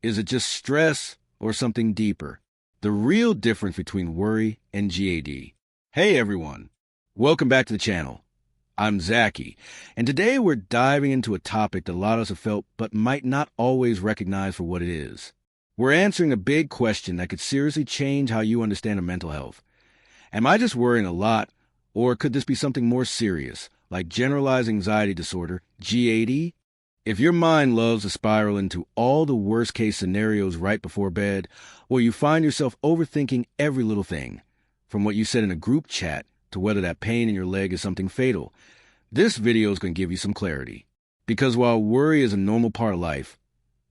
Is it just stress or something deeper? The real difference between worry and GAD. Hey everyone, welcome back to the channel. I'm Zachy, and today we're diving into a topic that a lot of us have felt but might not always recognize for what it is. We're answering a big question that could seriously change how you understand mental health. Am I just worrying a lot, or could this be something more serious, like Generalized Anxiety Disorder, GAD? If your mind loves to spiral into all the worst-case scenarios right before bed, or you find yourself overthinking every little thing, from what you said in a group chat to whether that pain in your leg is something fatal, this video is going to give you some clarity. Because while worry is a normal part of life,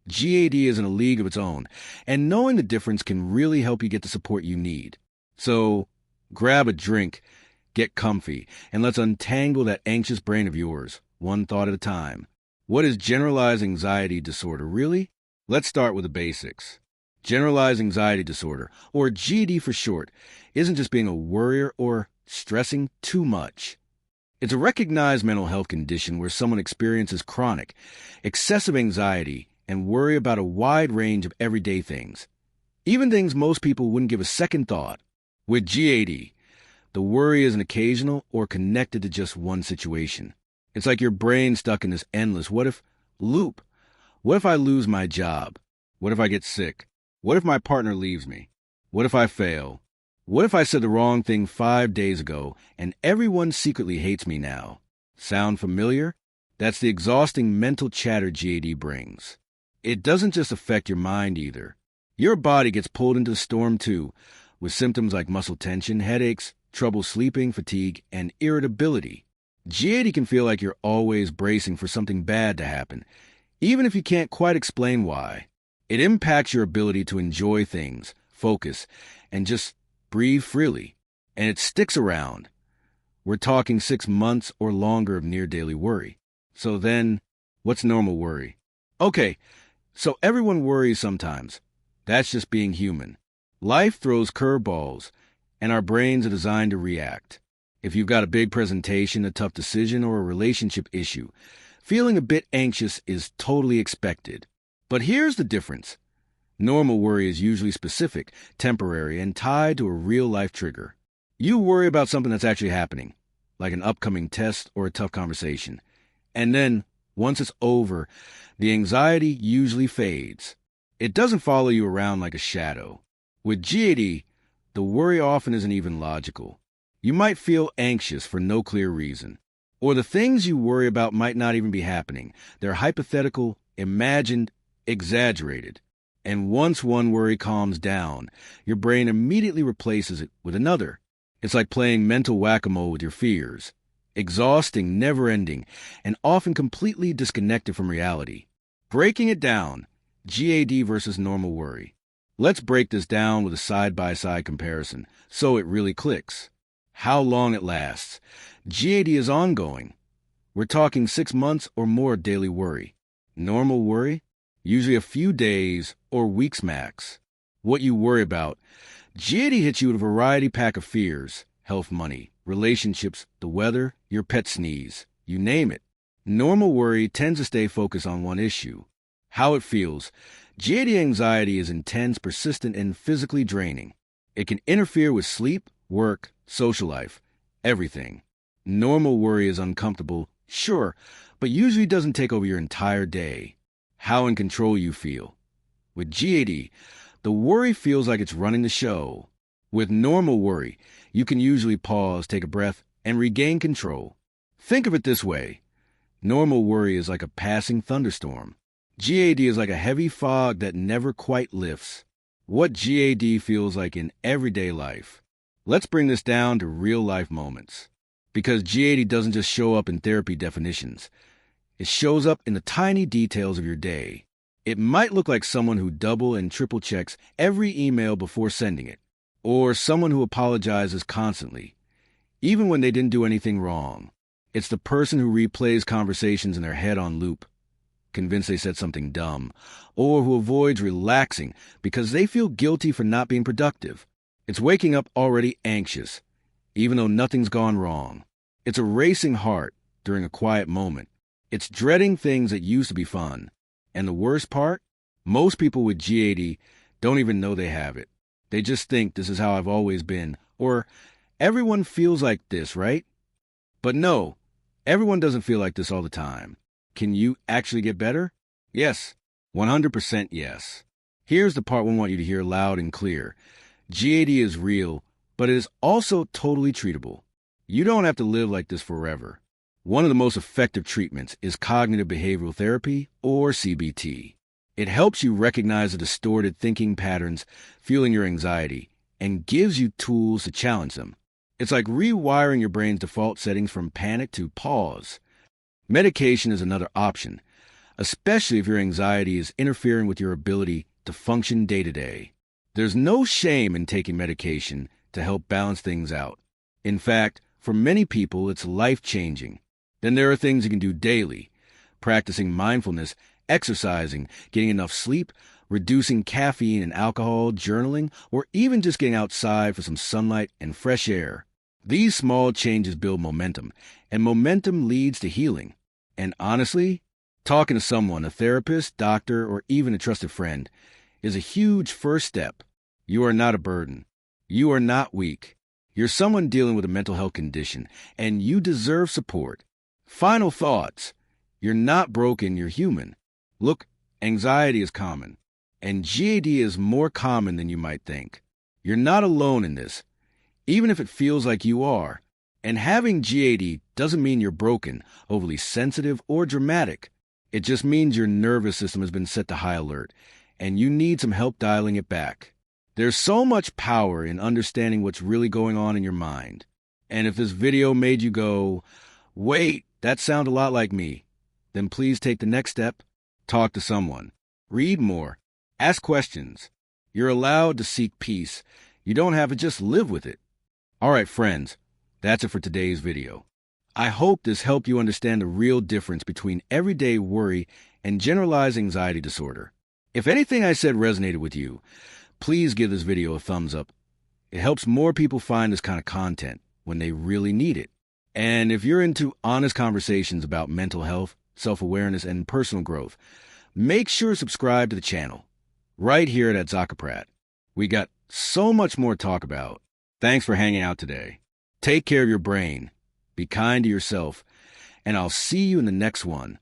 GAD is in a league of its own, and knowing the difference can really help you get the support you need. So, grab a drink, get comfy, and let's untangle that anxious brain of yours, one thought at a time. What is Generalized Anxiety Disorder, really? Let's start with the basics. Generalized Anxiety Disorder, or GAD for short, isn't just being a worrier or stressing too much. It's a recognized mental health condition where someone experiences chronic, excessive anxiety and worry about a wide range of everyday things, even things most people wouldn't give a second thought. With GAD, the worry isn't occasional or connected to just one situation. It's like your brain stuck in this endless what if loop. What if I lose my job? What if I get sick? What if my partner leaves me? What if I fail? What if I said the wrong thing 5 days ago and everyone secretly hates me now? Sound familiar? That's the exhausting mental chatter GAD brings. It doesn't just affect your mind either. Your body gets pulled into the storm too, with symptoms like muscle tension, headaches, trouble sleeping, fatigue, and irritability. GAD can feel like you're always bracing for something bad to happen, even if you can't quite explain why. It impacts your ability to enjoy things, focus, and just breathe freely. And it sticks around. We're talking 6 months or longer of near-daily worry. So then, what's normal worry? Okay, so everyone worries sometimes. That's just being human. Life throws curveballs, and our brains are designed to react. If you've got a big presentation, a tough decision, or a relationship issue, feeling a bit anxious is totally expected. But here's the difference. Normal worry is usually specific, temporary, and tied to a real-life trigger. You worry about something that's actually happening, like an upcoming test or a tough conversation. And then, once it's over, the anxiety usually fades. It doesn't follow you around like a shadow. With GAD, the worry often isn't even logical. You might feel anxious for no clear reason. Or the things you worry about might not even be happening. They're hypothetical, imagined, exaggerated. And once one worry calms down, your brain immediately replaces it with another. It's like playing mental whack-a-mole with your fears. Exhausting, never-ending, and often completely disconnected from reality. Breaking it down, GAD versus normal worry. Let's break this down with a side-by-side comparison, so it really clicks. How long it lasts. GAD is ongoing. We're talking 6 months or more daily worry. Normal worry? Usually a few days or weeks max. What you worry about. GAD hits you with a variety pack of fears. Health, money, relationships, the weather, your pet sneeze. You name it. Normal worry tends to stay focused on one issue. How it feels. GAD anxiety is intense, persistent, and physically draining. It can interfere with sleep, work, social life, everything. Normal worry is uncomfortable, sure, but usually doesn't take over your entire day. How in control you feel. With GAD, the worry feels like it's running the show. With normal worry, you can usually pause, take a breath, and regain control. Think of it this way. Normal worry is like a passing thunderstorm. GAD is like a heavy fog that never quite lifts. What GAD feels like in everyday life. Let's bring this down to real-life moments. Because GAD doesn't just show up in therapy definitions. It shows up in the tiny details of your day. It might look like someone who double and triple checks every email before sending it, or someone who apologizes constantly, even when they didn't do anything wrong. It's the person who replays conversations in their head on loop, convinced they said something dumb, or who avoids relaxing because they feel guilty for not being productive. It's waking up already anxious, even though nothing's gone wrong. It's a racing heart during a quiet moment. It's dreading things that used to be fun. And the worst part? Most people with GAD don't even know they have it. They just think this is how I've always been, or everyone feels like this, right? But no, everyone doesn't feel like this all the time. Can you actually get better? Yes, 100% yes. Here's the part we want you to hear loud and clear. GAD is real, but it is also totally treatable. You don't have to live like this forever. One of the most effective treatments is cognitive behavioral therapy, or CBT. It helps you recognize the distorted thinking patterns fueling your anxiety and gives you tools to challenge them. It's like rewiring your brain's default settings from panic to pause. Medication is another option, especially if your anxiety is interfering with your ability to function day to day. There's no shame in taking medication to help balance things out. In fact, for many people, it's life-changing. Then there are things you can do daily: practicing mindfulness, exercising, getting enough sleep, reducing caffeine and alcohol, journaling, or even just getting outside for some sunlight and fresh air. These small changes build momentum, and momentum leads to healing. And honestly, talking to someone, a therapist, doctor, or even a trusted friend, is a huge first step. You are not a burden. You are not weak. You're someone dealing with a mental health condition, and you deserve support. Final thoughts. You're not broken, you're human. Look, anxiety is common, and GAD is more common than you might think. You're not alone in this, even if it feels like you are. And having GAD doesn't mean you're broken, overly sensitive, or dramatic. It just means your nervous system has been set to high alert, and you need some help dialing it back. There's so much power in understanding what's really going on in your mind. And if this video made you go, wait, that sounds a lot like me, then please take the next step. Talk to someone. Read more. Ask questions. You're allowed to seek peace. You don't have to just live with it. All right, friends, that's it for today's video. I hope this helped you understand the real difference between everyday worry and generalized anxiety disorder. If anything I said resonated with you, please give this video a thumbs up. It helps more people find this kind of content when they really need it. And if you're into honest conversations about mental health, self-awareness, and personal growth, make sure to subscribe to the channel right here at Zacaprat. We got so much more to talk about. Thanks for hanging out today. Take care of your brain, be kind to yourself, and I'll see you in the next one.